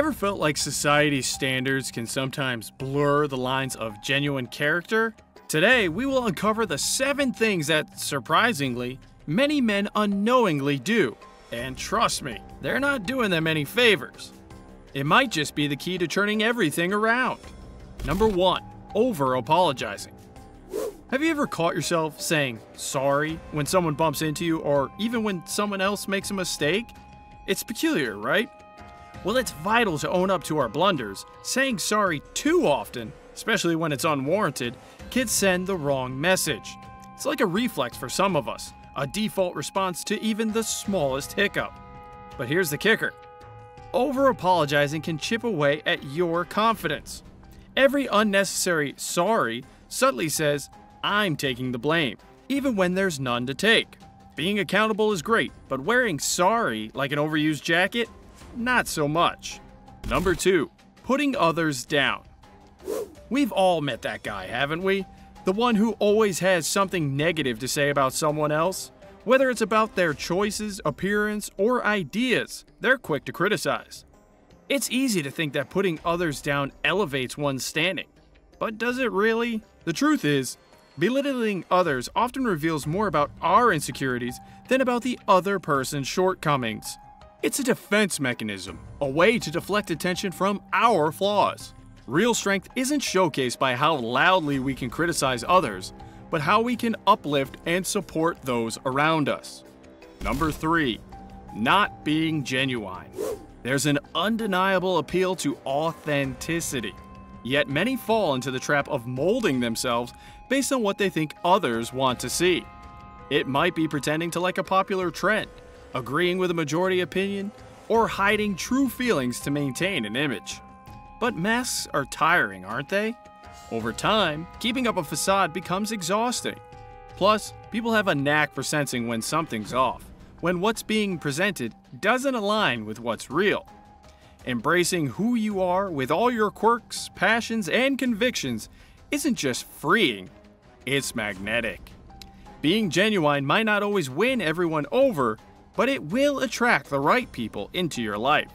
Ever felt like society's standards can sometimes blur the lines of genuine character? Today, we will uncover the 7 things that, surprisingly, many men unknowingly do. And trust me, they're not doing them any favors. It might just be the key to turning everything around. Number 1. Over-apologizing. Have you ever caught yourself saying sorry when someone bumps into you or even when someone else makes a mistake? It's peculiar, right? Well, it's vital to own up to our blunders. Saying sorry too often, especially when it's unwarranted, can send the wrong message. It's like a reflex for some of us, a default response to even the smallest hiccup. But here's the kicker. Over-apologizing can chip away at your confidence. Every unnecessary sorry subtly says, I'm taking the blame, even when there's none to take. Being accountable is great, but wearing sorry like an overused jacket? Not so much. Number 2. Putting others down. We've all met that guy, haven't we? The one who always has something negative to say about someone else. Whether it's about their choices, appearance, or ideas, they're quick to criticize. It's easy to think that putting others down elevates one's standing. But does it really? The truth is, belittling others often reveals more about our insecurities than about the other person's shortcomings. It's a defense mechanism, a way to deflect attention from our flaws. Real strength isn't showcased by how loudly we can criticize others, but how we can uplift and support those around us. Number 3. Not being genuine. There's an undeniable appeal to authenticity, yet many fall into the trap of molding themselves based on what they think others want to see. It might be pretending to like a popular trend, agreeing with a majority opinion, or hiding true feelings to maintain an image. But masks are tiring, aren't they? Over time, keeping up a facade becomes exhausting. Plus, people have a knack for sensing when something's off, when what's being presented doesn't align with what's real. Embracing who you are with all your quirks, passions, and convictions isn't just freeing, it's magnetic. Being genuine might not always win everyone over, but it will attract the right people into your life.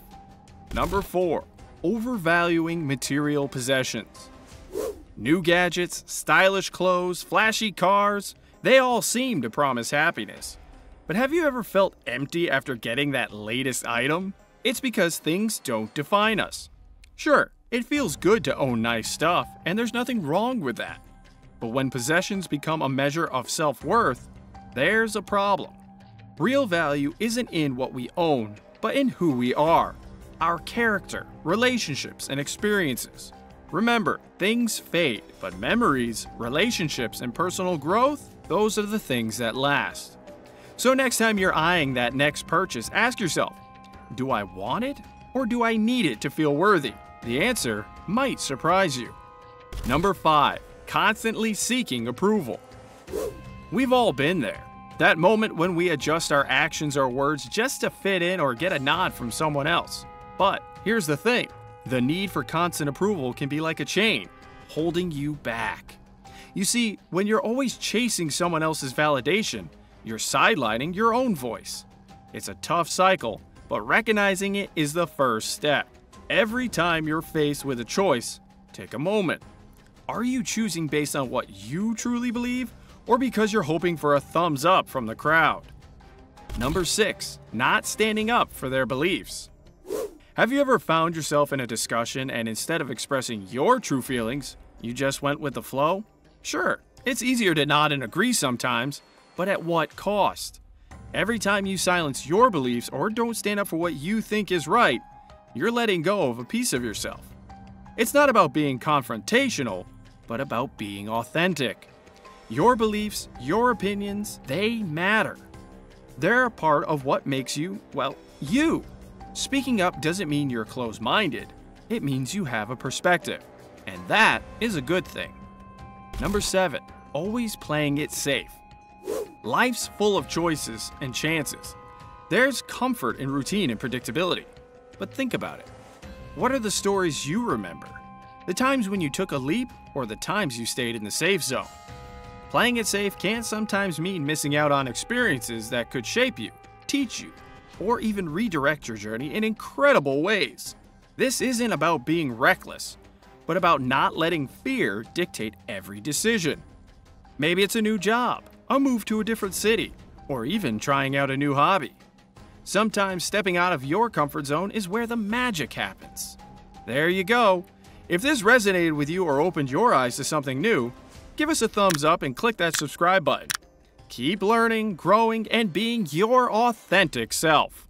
Number 4. Overvaluing material possessions. New gadgets, stylish clothes, flashy cars, they all seem to promise happiness. But have you ever felt empty after getting that latest item? It's because things don't define us. Sure, it feels good to own nice stuff, and there's nothing wrong with that. But when possessions become a measure of self-worth, there's a problem. Real value isn't in what we own, but in who we are. Our character, relationships, and experiences. Remember, things fade, but memories, relationships, and personal growth, those are the things that last. So next time you're eyeing that next purchase, ask yourself, do I want it or do I need it to feel worthy? The answer might surprise you. Number 5. Constantly seeking approval. We've all been there. That moment when we adjust our actions or words just to fit in or get a nod from someone else. But here's the thing. The need for constant approval can be like a chain, holding you back. You see, when you're always chasing someone else's validation, you're sidelining your own voice. It's a tough cycle, but recognizing it is the first step. Every time you're faced with a choice, take a moment. Are you choosing based on what you truly believe, or because you're hoping for a thumbs up from the crowd? Number 6. Not standing up for their beliefs. Have you ever found yourself in a discussion and instead of expressing your true feelings, you just went with the flow? Sure, it's easier to nod and agree sometimes, but at what cost? Every time you silence your beliefs or don't stand up for what you think is right, you're letting go of a piece of yourself. It's not about being confrontational, but about being authentic. Your beliefs, your opinions, they matter. They're a part of what makes you, well, you. Speaking up doesn't mean you're closed-minded. It means you have a perspective. And that is a good thing. Number 7. Always playing it safe. Life's full of choices and chances. There's comfort in routine and predictability. But think about it. What are the stories you remember? The times when you took a leap or the times you stayed in the safe zone? Playing it safe can sometimes mean missing out on experiences that could shape you, teach you, or even redirect your journey in incredible ways. This isn't about being reckless, but about not letting fear dictate every decision. Maybe it's a new job, a move to a different city, or even trying out a new hobby. Sometimes stepping out of your comfort zone is where the magic happens. There you go. If this resonated with you or opened your eyes to something new, give us a thumbs up and click that subscribe button. Keep learning, growing, and being your authentic self.